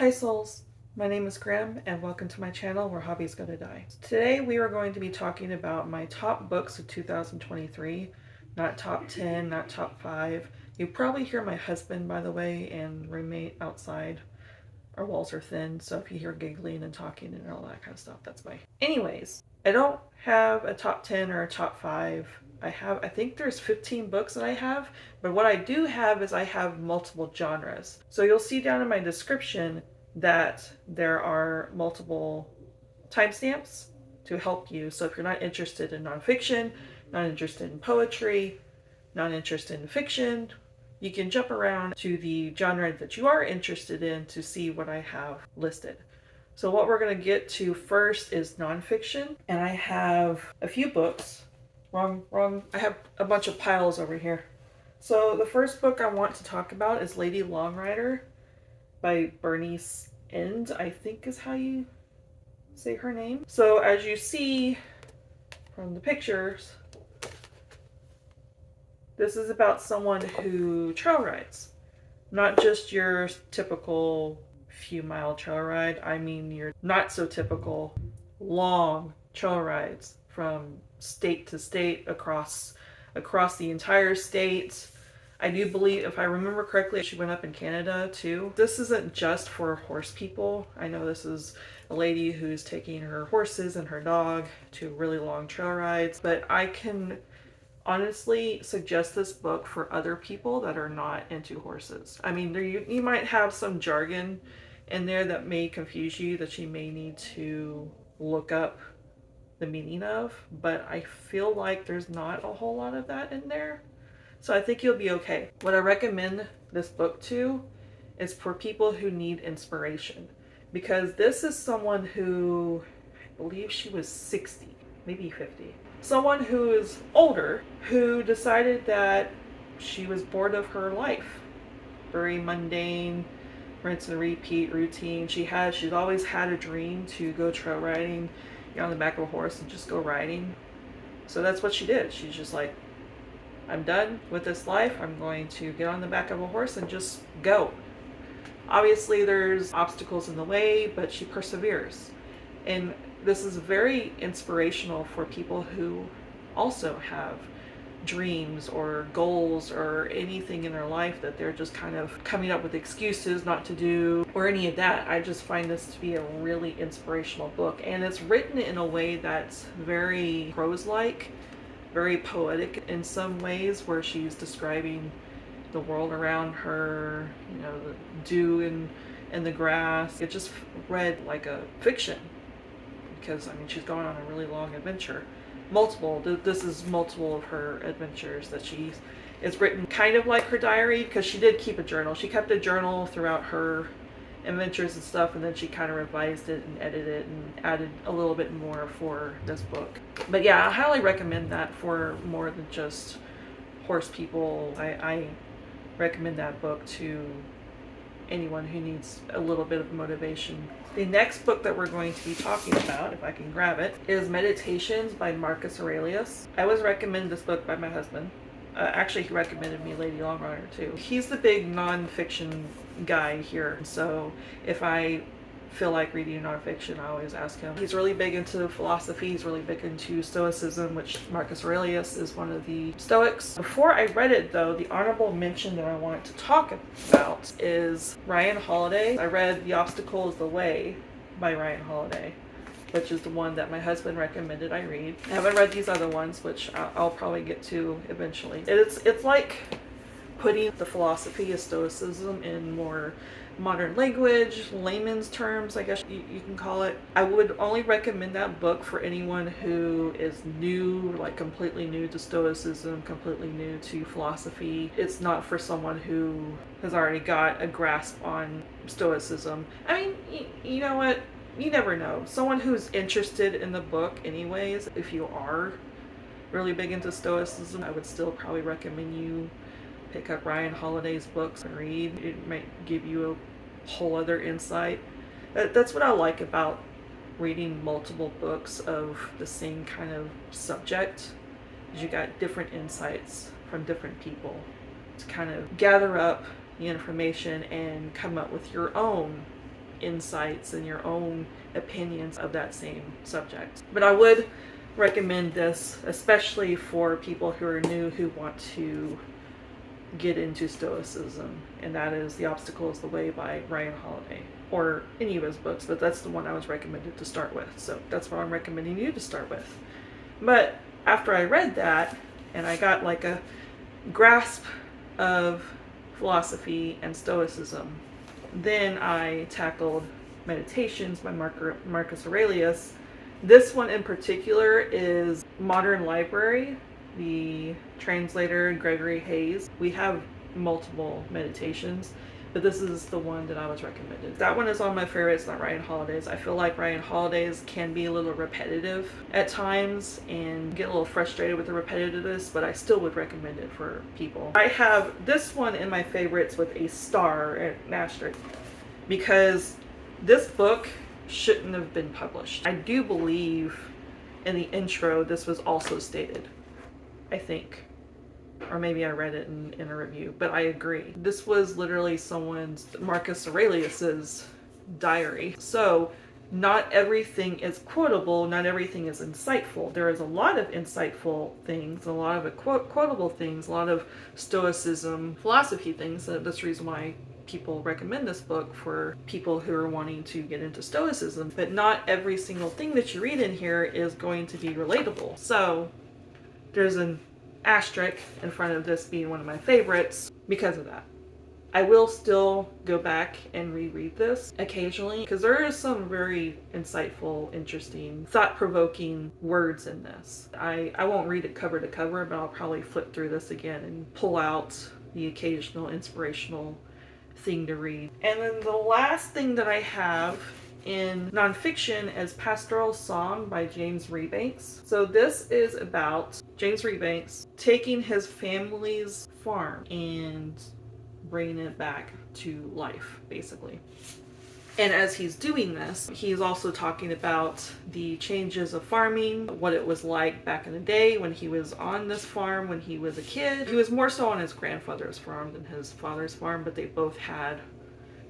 Hi souls, my name is Graham and welcome to my channel where hobbies go to die. Today we are going to be talking about my top books of 2023, not top 10, not top 5. You probably hear my husband, by the way, and roommate outside. Our walls are thin, so if you hear giggling and talking and all that kind of stuff, that's why. Anyways, I don't have a top 10 or a top 5. I think there's 15 books that I have, but what I do have is I have multiple genres. So you'll see down in my description that there are multiple timestamps to help you. So if you're not interested in nonfiction, not interested in poetry, not interested in fiction, you can jump around to the genre that you are interested in to see what I have listed. So what we're going to get to first is nonfiction, and I have a few books. Wrong. I have a bunch of piles over here. So the first book I want to talk about is Lady Longrider by Bernice Ende, I think is how you say her name. So as you see from the pictures, this is about someone who trail rides. Not just your typical few mile trail ride, I mean your not so typical long trail rides from state to state across the entire state. I do believe, if I remember correctly, she went up in Canada too. This isn't just for horse people. I know this is a lady who's taking her horses and her dog to really long trail rides, but I can honestly suggest this book for other people that are not into horses. I mean, you might have some jargon in there that may confuse you, that you may need to look up the meaning of, but I feel like there's not a whole lot of that in there. So I think you'll be okay. What I recommend this book to is for people who need inspiration, because this is someone who, I believe she was 60, maybe 50. Someone who is older, who decided that she was bored of her life. Very mundane, rinse and repeat routine. She's always had a dream to go trail riding, get on the back of a horse and just go riding. So that's what she did. She's just like, I'm done with this life. I'm going to get on the back of a horse and just go. Obviously there's obstacles in the way, but she perseveres. And this is very inspirational for people who also have dreams or goals or anything in their life that they're just kind of coming up with excuses not to do or any of that. I just find this to be a really inspirational book, and it's written in a way that's very prose-like, very poetic in some ways, where she's describing the world around her, you know, the dew in the grass. It just read like a fiction, because I mean she's going on a really long adventure. This is multiple of her adventures that it's written kind of like her diary, because she did keep a journal. She kept a journal throughout her adventures and stuff, and then she kind of revised it and edited it and added a little bit more for this book. But yeah, I highly recommend that for more than just horse people. I recommend that book to anyone who needs a little bit of motivation. The next book that we're going to be talking about, if I can grab it, is Meditations by Marcus Aurelius. I was recommended this book by my husband. Actually, he recommended me Lady Longrider too. He's the big nonfiction guy here, so if I feel like reading nonfiction, I always ask him. He's really big into philosophy. He's really big into Stoicism, which Marcus Aurelius is one of the Stoics. Before I read it, though, the honorable mention that I wanted to talk about is Ryan Holiday. I read The Obstacle is the Way by Ryan Holiday, which is the one that my husband recommended I read. I haven't read these other ones, which I'll probably get to eventually. It's like putting the philosophy of Stoicism in more modern language, layman's terms, I guess you can call it. I would only recommend that book for anyone who is new, like completely new to Stoicism, completely new to philosophy. It's not for someone who has already got a grasp on Stoicism. I mean, you know what? You never know. Someone who's interested in the book anyways, if you are really big into Stoicism, I would still probably recommend you pick up Ryan Holiday's books and read. It might give you a whole other insight. That's what I like about reading multiple books of the same kind of subject, is you got different insights from different people to kind of gather up the information and come up with your own insights and your own opinions of that same subject. But I would recommend this, especially for people who are new who want to get into Stoicism, and that is The Obstacle is the Way by Ryan Holiday, or any of his books, but that's the one I was recommended to start with, so that's what I'm recommending you to start with. But after I read that, and I got like a grasp of philosophy and Stoicism, then I tackled Meditations by Marcus Aurelius. This one in particular is Modern Library, the translator Gregory Hayes. We have multiple meditations, but this is the one that I was recommended. That one is on my favorites, not Ryan Holiday's. I feel like Ryan Holiday's can be a little repetitive at times and get a little frustrated with the repetitiveness, but I still would recommend it for people. I have this one in my favorites with a star and an asterisk because this book shouldn't have been published. I do believe in the intro this was also stated, I think. Or maybe I read it in a review, but I agree. This was literally someone's, Marcus Aurelius's diary. So not everything is quotable, not everything is insightful. There is a lot of insightful things, a lot of quotable things, a lot of Stoicism, philosophy things. So that's the reason why people recommend this book for people who are wanting to get into Stoicism. But not every single thing that you read in here is going to be relatable. So there's an asterisk in front of this being one of my favorites because of that. I will still go back and reread this occasionally because there is some very insightful, interesting, thought-provoking words in this. I won't read it cover to cover, but I'll probably flip through this again and pull out the occasional inspirational thing to read. And then the last thing that I have in nonfiction is Pastoral Sawh by James Rebanks. So this is about James Rebanks taking his family's farm and bringing it back to life, basically. And as he's doing this, he's also talking about the changes of farming, what it was like back in the day when he was on this farm when he was a kid. He was more so on his grandfather's farm than his father's farm, but they both had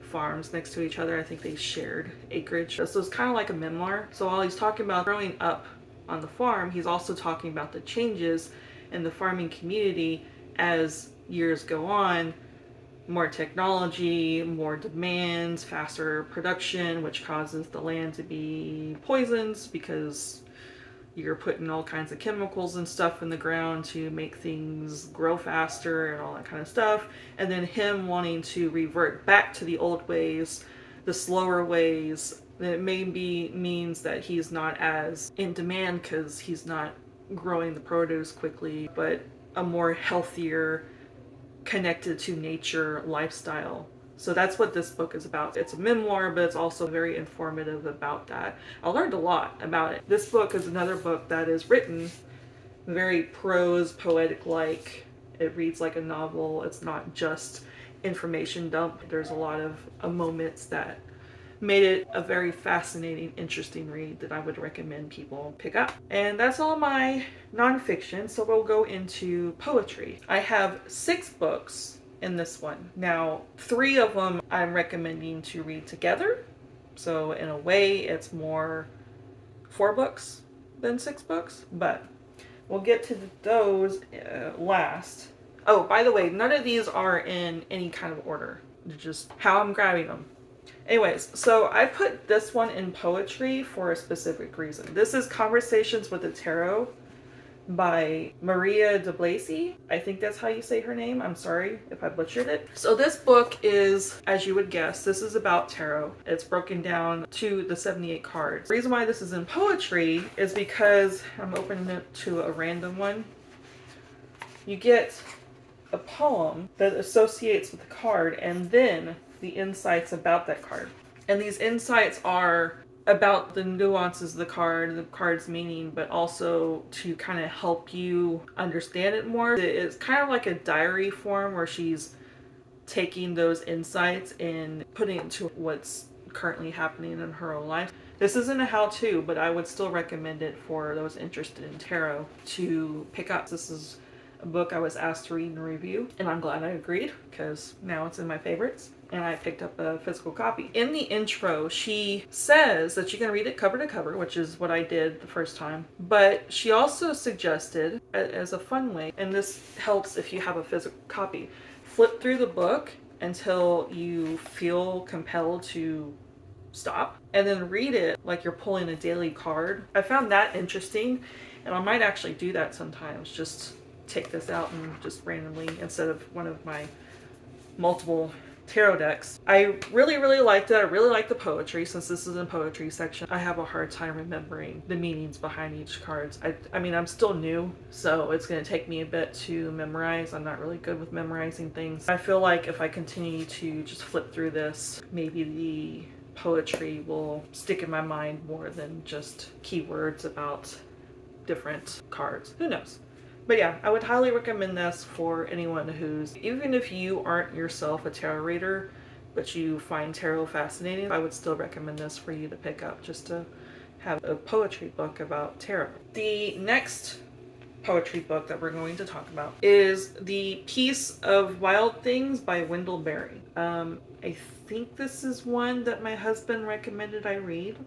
farms next to each other. I think they shared acreage. So it's kind of like a memoir. So while he's talking about growing up on the farm, he's also talking about the changes in the farming community as years go on. More technology, more demands, faster production, which causes the land to be poisoned because you're putting all kinds of chemicals and stuff in the ground to make things grow faster and all that kind of stuff. And then him wanting to revert back to the old ways, the slower ways. It maybe means that he's not as in demand because he's not growing the produce quickly, but a more healthier, connected to nature lifestyle. So that's what this book is about. It's a memoir, but it's also very informative about that. I learned a lot about it. This book is another book that is written very prose, poetic-like. It reads like a novel. It's not just information dump. There's a lot of moments that made it a very fascinating, interesting read that I would recommend people pick up. And that's all my nonfiction, so we'll go into poetry. I have 6 books in this one. Now, 3 of them I'm recommending to read together. So in a way, it's more 4 books than 6 books, but we'll get to those last. Oh, by the way, none of these are in any kind of order. They're just how I'm grabbing them. Anyways, so I put this one in poetry for a specific reason. This is Conversations with the Tarot by Maria DeBlassie. I think that's how you say her name. I'm sorry if I butchered it. So this book is, as you would guess, this is about tarot. It's broken down to the 78 cards. The reason why this is in poetry is because I'm opening it to a random one. You get a poem that associates with the card and then the insights about that card. And these insights are about the nuances of the card's meaning, but also to kind of help you understand it more. It's kind of like a diary form where she's taking those insights and putting it to what's currently happening in her own life. This isn't a how-to, but I would still recommend it for those interested in tarot to pick up. This is a book I was asked to read and review, and I'm glad I agreed because now it's in my favorites. and I picked up a physical copy. In the intro, she says that you can read it cover to cover, which is what I did the first time. But she also suggested, as a fun way, and this helps if you have a physical copy, flip through the book until you feel compelled to stop and then read it like you're pulling a daily card. I found that interesting, and I might actually do that sometimes. Just take this out and just randomly, instead of one of my multiple tarot decks. I really liked it. I really like the poetry. Since this is in poetry section, I have a hard time remembering the meanings behind each card. I mean, I'm still new, so it's going to take me a bit to memorize. I'm not really good with memorizing things. I feel like if I continue to just flip through this, maybe the poetry will stick in my mind more than just keywords about different cards. Who knows? But yeah, I would highly recommend this for anyone who's, even if you aren't yourself a tarot reader, but you find tarot fascinating, I would still recommend this for you to pick up, just to have a poetry book about tarot. The next poetry book that we're going to talk about is The Peace of Wild Things by Wendell Berry. I think this is one that my husband recommended I read.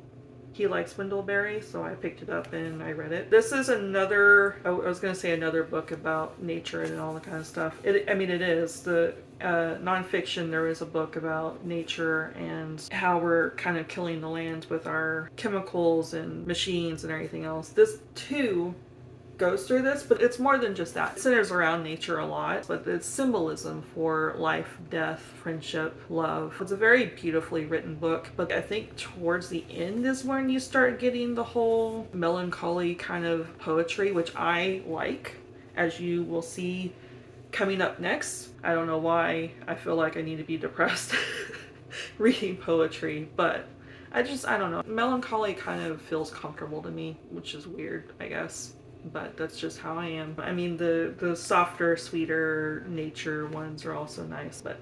He likes Wendell Berry, so I picked it up and I read it. This is another, I was going to say another book about nature and all that kind of stuff. It is. The nonfiction, there is a book about nature and how we're kind of killing the land with our chemicals and machines and everything else. This too goes through this, but it's more than just that. It centers around nature a lot, but it's symbolism for life, death, friendship, love. It's a very beautifully written book, but I think towards the end is when you start getting the whole melancholy kind of poetry, which I like, as you will see coming up next. I don't know why I feel like I need to be depressed reading poetry, but I don't know. Melancholy kind of feels comfortable to me, which is weird, I guess. But that's just how I am. I mean, the softer, sweeter nature ones are also nice, but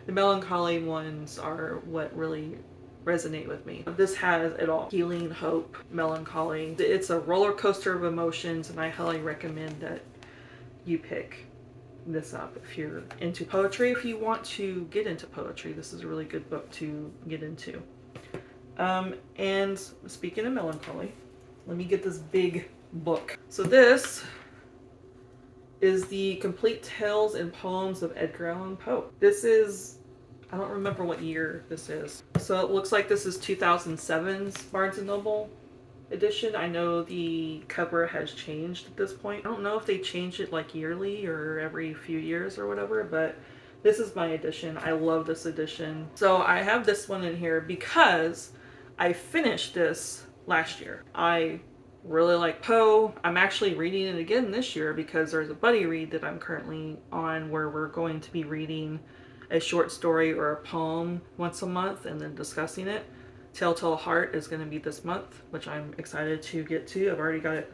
the melancholy ones are what really resonate with me. This has it all. Healing, hope, melancholy. It's a roller coaster of emotions, and I highly recommend that you pick this up if you're into poetry. If you want to get into poetry, this is a really good book to get into. And speaking of melancholy, let me get this big book. So this is the Complete Tales and Poems of Edgar Allan Poe. This is, I don't remember what year this is. So it looks like this is 2007's Barnes & Noble edition. I know the cover has changed at this point. I don't know if they change it like yearly or every few years or whatever, but this is my edition. I love this edition. So I have this one in here because I finished this last year. I really like Poe. I'm actually reading it again this year because there's a buddy read that I'm currently on where we're going to be reading a short story or a poem once a month and then discussing it. Telltale Heart is going to be this month, which I'm excited to get to. I've already got it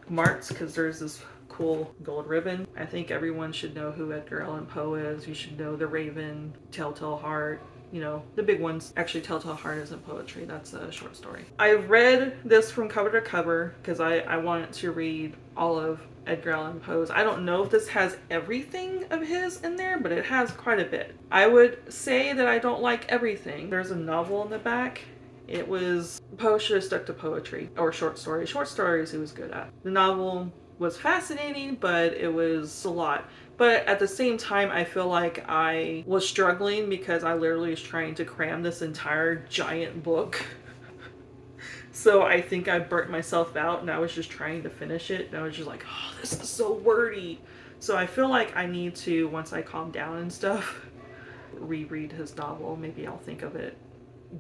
marked because there's this cool gold ribbon. I think everyone should know who Edgar Allan Poe is. You should know The Raven, Telltale Heart, you know, the big ones. Actually, Telltale Heart isn't poetry, that's a short story. I read this from cover to cover because I wanted to read all of Edgar Allan Poe's. I don't know if this has everything of his in there, but it has quite a bit. I would say that I don't like everything. There's a novel in the back. Poe should have stuck to poetry or short stories. Short stories he was good at. The novel was fascinating, but it was a lot. But at the same time, I feel like I was struggling because I literally was trying to cram this entire giant book. So I think I burnt myself out and I was just trying to finish it. And I was just like, oh, this is so wordy. So I feel like I need to, once I calm down and stuff, reread his novel. Maybe I'll think of it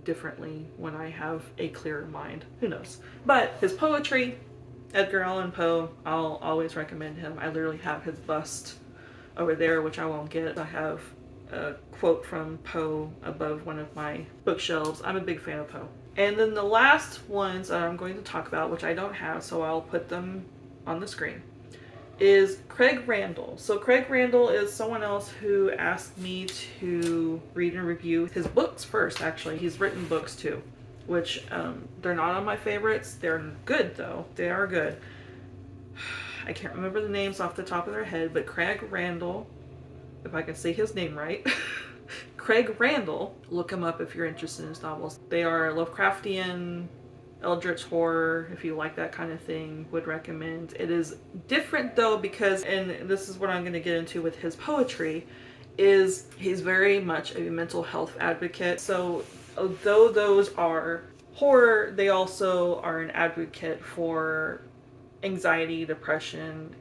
differently when I have a clearer mind. Who knows? But his poetry, Edgar Allan Poe, I'll always recommend him. I literally have his bust over there, which I won't get. I have a quote from Poe above one of my bookshelves. I'm a big fan of Poe. And then the last ones that I'm going to talk about, which I don't have, so I'll put them on the screen, is Craig Randall. So Craig Randall is someone else who asked me to read and review his books first, actually. He's written books too, which they're not on my favorites. They're good though. They are good. I can't remember the names off the top of their head, but Craig Randall if I can say his name right, Craig Randall. Look him up if you're interested in his novels. They are Lovecraftian, eldritch horror, if you like that kind of thing, would recommend. It is different though because, and this is what I'm going to get into with his poetry, is he's very much a mental health advocate. So although those are horror, they also are an advocate for anxiety, depression,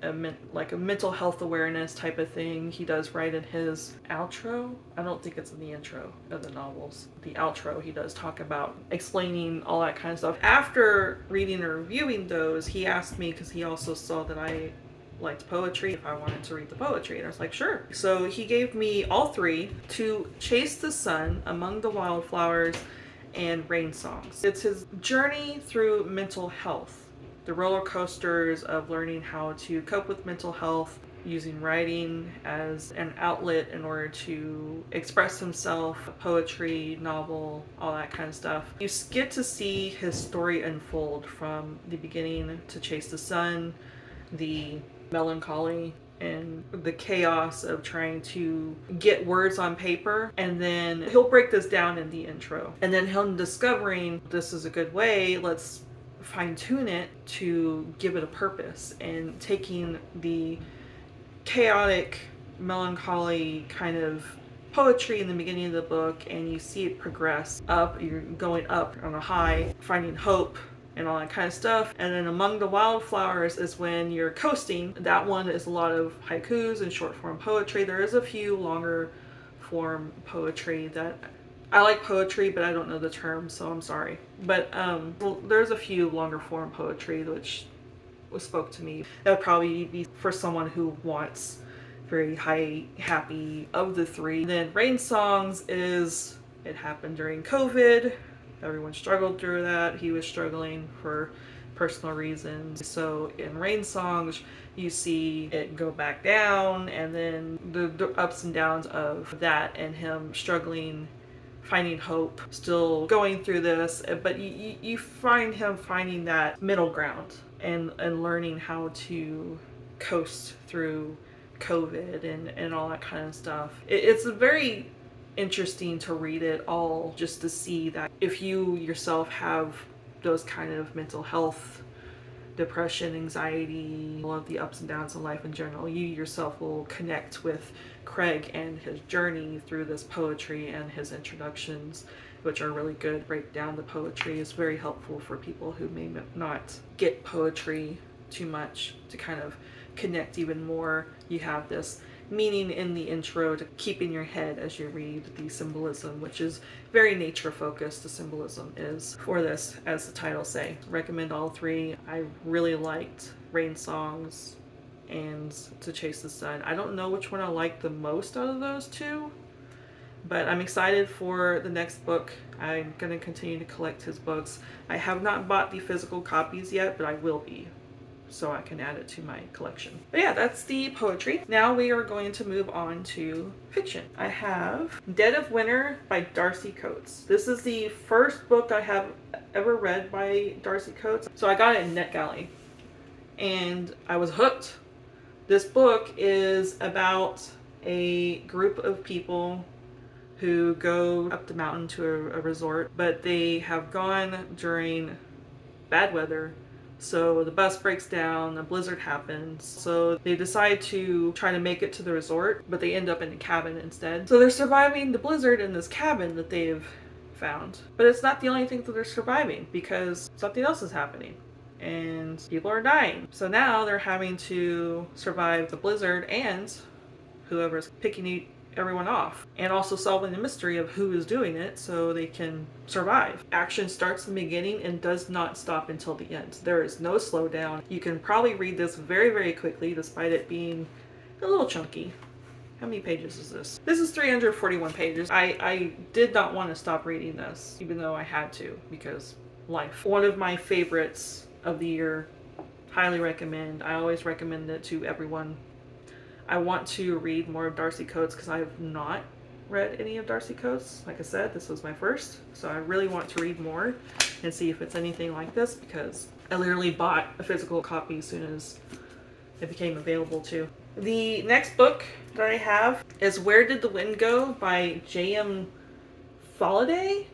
like a mental health awareness type of thing. He does write in his outro. I don't think it's in the intro of the novels. The outro, he does talk about explaining all that kind of stuff. After reading and reviewing those, he asked me, because he also saw that I liked poetry, if I wanted to read the poetry, and I was like, sure. So he gave me all three: To Chase the Sun, Among the Wildflowers, and Rain Songs. It's his journey through mental health, the roller coasters of learning how to cope with mental health, using writing as an outlet in order to express himself, poetry, novel, all that kind of stuff. You get to see his story unfold from the beginning to Chase the Sun, the melancholy and the chaos of trying to get words on paper, and then he'll break this down in the intro, and then him discovering this is a good way, let's fine-tune it to give it a purpose, and taking the chaotic, melancholy kind of poetry in the beginning of the book, and you see it progress up. You're going up on a high, finding hope and all that kind of stuff. And then Among the Wildflowers is when you're coasting. That one is a lot of haikus and short form poetry. There is a few longer form poetry that I like poetry, but I don't know the term, so I'm sorry. But well, there's a few longer form poetry which spoke to me. That would probably be for someone who wants very high, happy of the three. Then Rain Songs is, it happened during COVID. Everyone struggled through that. He was struggling for personal reasons. So in Rain Songs, you see it go back down, and then the ups and downs of that, and him struggling, finding hope, still going through this. But you find him finding that middle ground and learning how to coast through COVID and all that kind of stuff. It's a very interesting to read it all, just to see that if you yourself have those kind of mental health, depression, anxiety, all of the ups and downs in life in general, you yourself will connect with Craig and his journey through this poetry, and his introductions, which are really good. Break down the poetry is very helpful for people who may not get poetry too much, to kind of connect even more. You have this meaning in the intro to keep in your head as you read the symbolism, which is very nature focused. The symbolism is for this, as the title say. Recommend all three. I really liked Rain Songs and To Chase the Sun. I don't know which one I like the most out of those two, but I'm excited for the next book. I'm going to continue to collect his books. I have not bought the physical copies yet, but I will be, so I can add it to my collection. But yeah, that's the poetry. Now we are going to move on to fiction. I have Dead of Winter by Darcy Coates. This is the first book I have ever read by Darcy Coates. So I got it in NetGalley, and I was hooked. This book is about a group of people who go up the mountain to a resort, but they have gone during bad weather. So the bus breaks down, a blizzard happens, so they decide to try to make it to the resort, but they end up in a cabin instead. So they're surviving the blizzard in this cabin that they've found. But it's not the only thing that they're surviving, because something else is happening, and people are dying. So now they're having to survive the blizzard and whoever's picking everyone off, and also solving the mystery of who is doing it so they can survive. Action starts in the beginning and does not stop until the end. There is no slowdown. You can probably read this very, very quickly, despite it being a little chunky. How many pages is this? This is 341 pages. I did not want to stop reading this, even though I had to, because life. One of my favorites of the year. Highly recommend. I always recommend it to everyone. I want to read more of Darcy Coates because I have not read any of Darcy Coates. Like I said, this was my first, so I really want to read more and see if it's anything like this, because I literally bought a physical copy as soon as it became available too. The next book that I have is Where Did the Wind Go by J.M. Failde.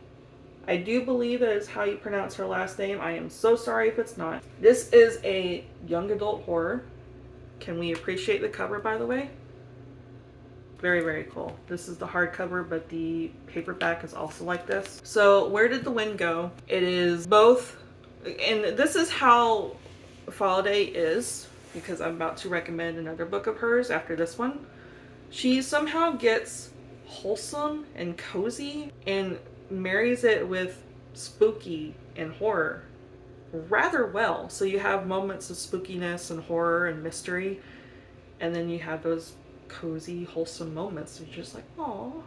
I do believe that is how you pronounce her last name. I am so sorry if it's not. This is a young adult horror. Can we appreciate the cover, by the way? Very, very cool. This is the hardcover, but the paperback is also like this. So, Where Did the Wind Go? It is both, and this is how Failde is, because I'm about to recommend another book of hers after this one. She somehow gets wholesome and cozy and marries it with spooky and horror rather well. So you have moments of spookiness and horror and mystery, and then you have those cozy, wholesome moments. You're just like, oh.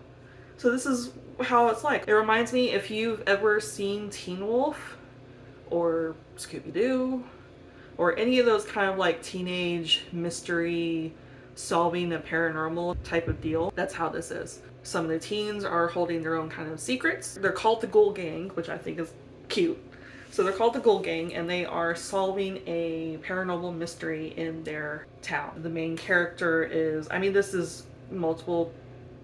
So this is how it's like. It reminds me, if you've ever seen Teen Wolf or Scooby-Doo or any of those kind of like teenage mystery solving a paranormal type of deal, that's how this is. Some of the teens are holding their own kind of secrets. They're called the Ghoul Gang, which I think is cute. So they're called the Ghoul Gang, and they are solving a paranormal mystery in their town. The main character is, I mean, this is multiple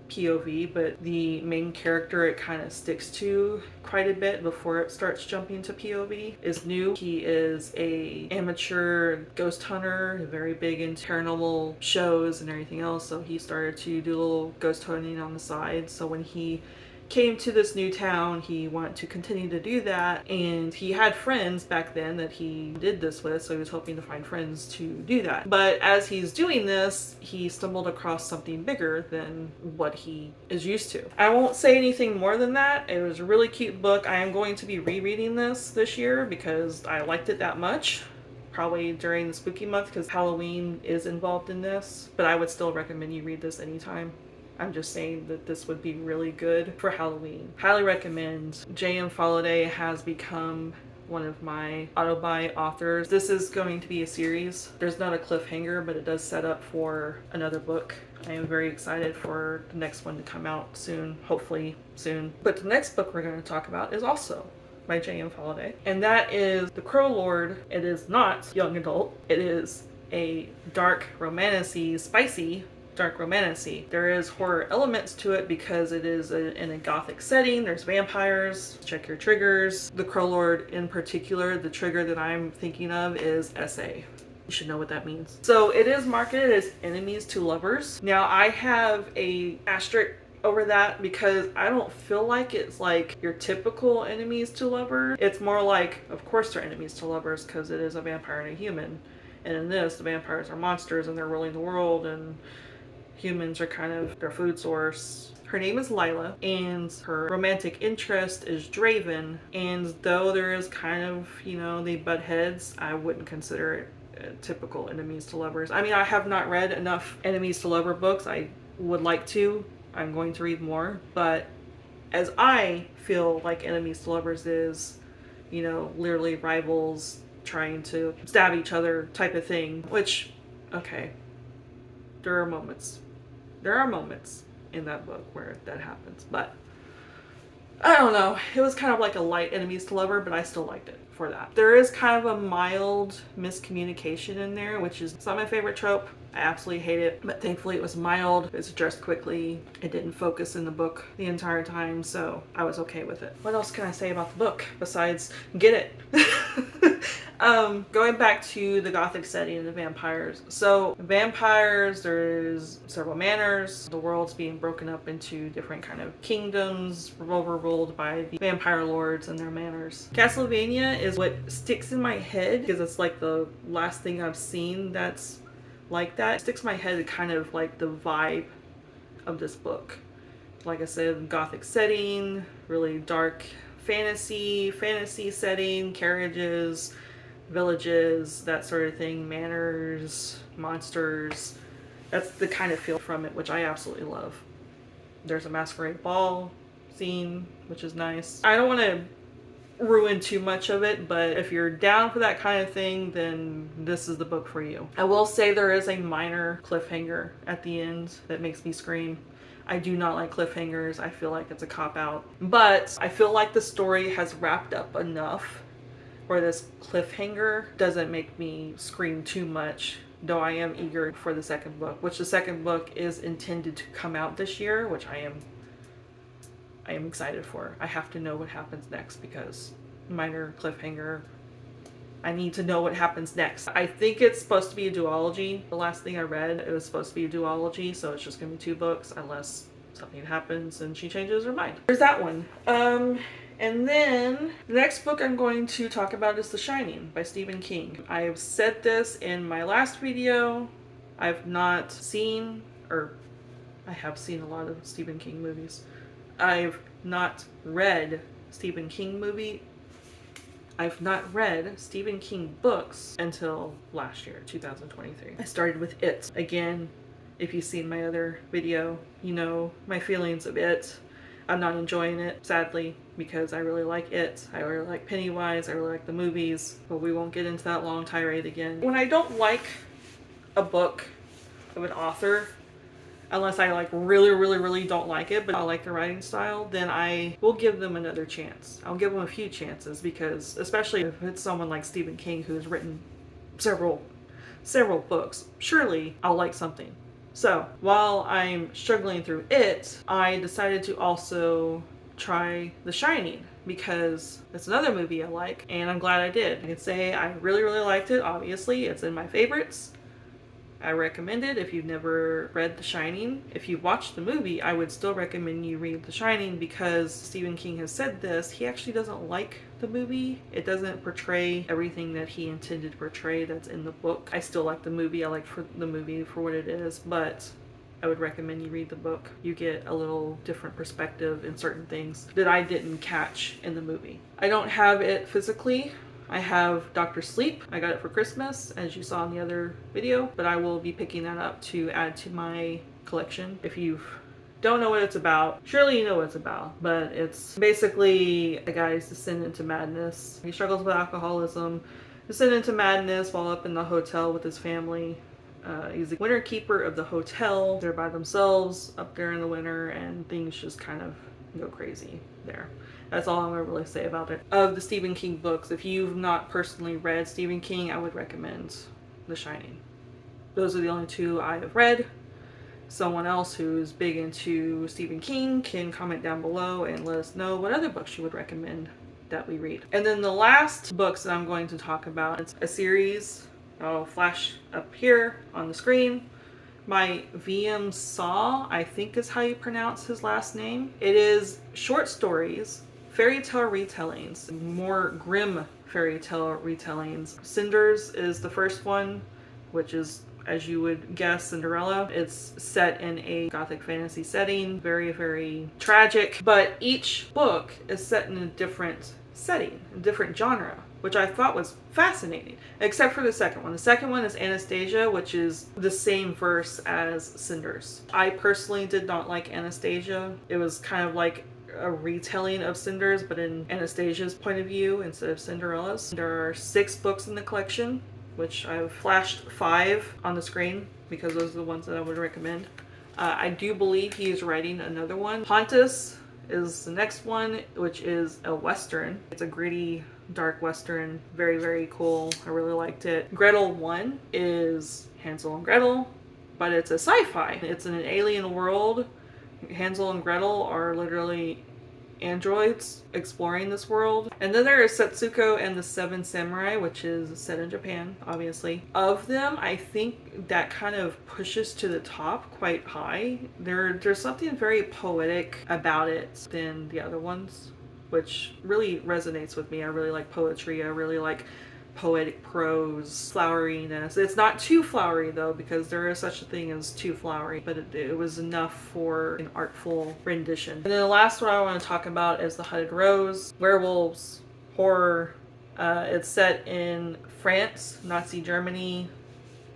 POV, but the main character it kind of sticks to quite a bit before it starts jumping to POV is new. He is a amateur ghost hunter, very big into paranormal shows and everything else, so he started to do a little ghost hunting on the side. So when he came to this new town, he wanted to continue to do that, and he had friends back then that he did this with, so he was hoping to find friends to do that. But as he's doing this, he stumbled across something bigger than what he is used to. I won't say anything more than that. It was a really cute book. I am going to be rereading this year because I liked it that much. Probably during the spooky month because Halloween is involved in this, but I would still recommend you read this anytime. I'm just saying that this would be really good for Halloween. Highly recommend. J.M. Failde has become one of my auto-buy authors. This is going to be a series. There's not a cliffhanger, but it does set up for another book. I am very excited for the next one to come out soon, hopefully soon. But the next book we're going to talk about is also by J.M. Failde, and that is The Crow Lord. It is not young adult. It is a dark, romantic-y, spicy dark romantic. There is horror elements to it because it is in a gothic setting. There's vampires. Check your triggers. The Crow Lord in particular, the trigger that I'm thinking of is SA. You should know what that means. So it is marketed as enemies to lovers. Now I have a asterisk over that because I don't feel like it's like your typical enemies to lovers. It's more like, of course they're enemies to lovers because it is a vampire and a human. And in this, the vampires are monsters and they're ruling the world, and humans are kind of their food source. Her name is Lila, and her romantic interest is Draven. And though there is kind of, they butt heads, I wouldn't consider it typical enemies to lovers. I mean, I have not read enough enemies to lover books. I would like to. I'm going to read more. But as I feel like enemies to lovers is, literally rivals trying to stab each other type of thing. Which, okay, there are moments in that book where that happens, but I don't know. It was kind of like a light enemies to lover, but I still liked it for that. There is kind of a mild miscommunication in there, which is not my favorite trope. I absolutely hate it, but thankfully it was mild. It's addressed quickly. It didn't focus in the book the entire time, so I was okay with it. What else can I say about the book besides get it? Going back to the gothic setting and the vampires. So vampires, there's several manors. The world's being broken up into different kind of kingdoms, overruled by the vampire lords and their manors. Castlevania is what sticks in my head because it's like the last thing I've seen that's like that. It sticks in my head kind of like the vibe of this book. Like I said, gothic setting, really dark fantasy setting, carriages, villages, that sort of thing, manors, monsters. That's the kind of feel from it, which I absolutely love. There's a masquerade ball scene, which is nice. I don't want to ruin too much of it, but if you're down for that kind of thing, then this is the book for you. I will say there is a minor cliffhanger at the end that makes me scream. I do not like cliffhangers. I feel like it's a cop-out. But I feel like the story has wrapped up enough where this cliffhanger doesn't make me scream too much though I am eager for the second book, which the second book is intended to come out this year, which I am excited for. I have to know what happens next because minor cliffhanger. I need to know what happens next. I think it's supposed to be a duology. The last thing I read, it was supposed to be a duology, so it's just gonna be 2 books unless something happens and she changes her mind. There's that one. And then the next book I'm going to talk about is The Shining by Stephen King. I have said this in my last video. I've not seen, or I have seen a lot of Stephen King movies. I've not read Stephen King I've not read Stephen King books until last year, 2023. I started with It. Again, if you've seen my other video, you know my feelings of It. I'm not enjoying it, sadly, because I really like It. I really like Pennywise. I really like the movies, but we won't get into that long tirade again. When I don't like a book of an author, unless I like really don't like it, but I like the writing style, then I will give them another chance. I'll give them a few chances because, especially if it's someone like Stephen King who's written several books, surely I'll like something. So while I'm struggling through It, I decided to also try The Shining because it's another movie I like, and I'm glad I did. I can say I really liked it. Obviously, it's in my favorites. I recommend it if you've never read The Shining. If you've watched the movie, I would still recommend you read The Shining because Stephen King has said this. He actually doesn't like the movie. It doesn't portray everything that he intended to portray that's in the book. I still like the movie. I like the movie for what it is, but I would recommend you read the book. You get a little different perspective in certain things that I didn't catch in the movie. I don't have it physically. I have Dr. Sleep. I got it for Christmas, as you saw in the other video, but I will be picking that up to add to my collection. If you don't know what it's about, surely you know what it's about, but it's basically a guy's descent into madness. He struggles with alcoholism, descent into madness while up in the hotel with his family. He's the winter keeper of the hotel. They're by themselves up there in the winter, and things just kind of go crazy there. That's all I'm going to really say about it. Of the Stephen King books, if you've not personally read Stephen King, I would recommend The Shining. Those are the only 2 I have read. Someone else who's big into Stephen King can comment down below and let us know what other books you would recommend that we read. And then the last books that I'm going to talk about, it's a series. I'll flash up here on the screen. My VM Sawh, I think is how you pronounce his last name. It is short stories, fairy tale retellings, more grim fairy tale retellings. Cinders is the first one, which is, as you would guess, Cinderella. It's set in a gothic fantasy setting, very tragic, but each book is set in a different setting, a different genre, which I thought was fascinating, except for the second one. The second one is Anastasia, which is the same verse as Cinders. I personally did not like Anastasia. It was kind of like a retelling of Cinders, but in Anastasia's point of view instead of Cinderella's. There are 6 books in the collection, which I've flashed 5 on the screen because those are the ones that I would recommend. I do believe he is writing another one. Pontus is the next one, which is a Western. It's a gritty, dark Western. Very cool. I really liked it. Gretel 1 is Hansel and Gretel, but it's a sci-fi. It's in an alien world. Hansel and Gretel are literally androids exploring this world. And then there is Setsuko and the Seven Samurai, which is set in Japan, obviously. Of them, I think that kind of pushes to the top quite high. There's something very poetic about it than the other ones, which really resonates with me. I really like poetry. I really like poetic prose, floweriness. It's not too flowery though, because there is such a thing as too flowery, but it was enough for an artful rendition. And then the last one I want to talk about is The Hooded Rose. Werewolves, horror. It's set in France, Nazi Germany,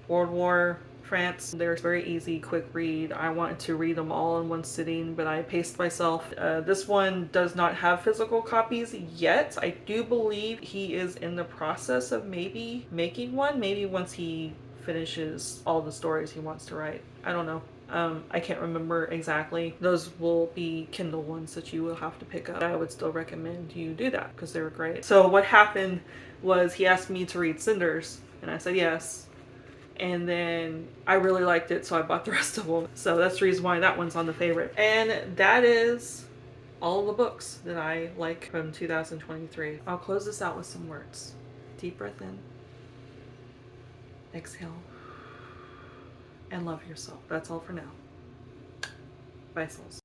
World War France. They're very easy, quick read. I wanted to read them all in one sitting, but I paced myself. This one does not have physical copies yet. I do believe he is in the process of maybe making one, maybe once he finishes all the stories he wants to write. I don't know. I can't remember exactly. Those will be Kindle ones that you will have to pick up. I would still recommend you do that because they were great. So what happened was he asked me to read Cinders, and I said yes. And then I really liked it, so I bought the rest of them. So that's the reason why that one's on the favorite. And that is all the books that I like from 2023. I'll close this out with some words. Deep breath in. Exhale. And love yourself. That's all for now. Bye, souls.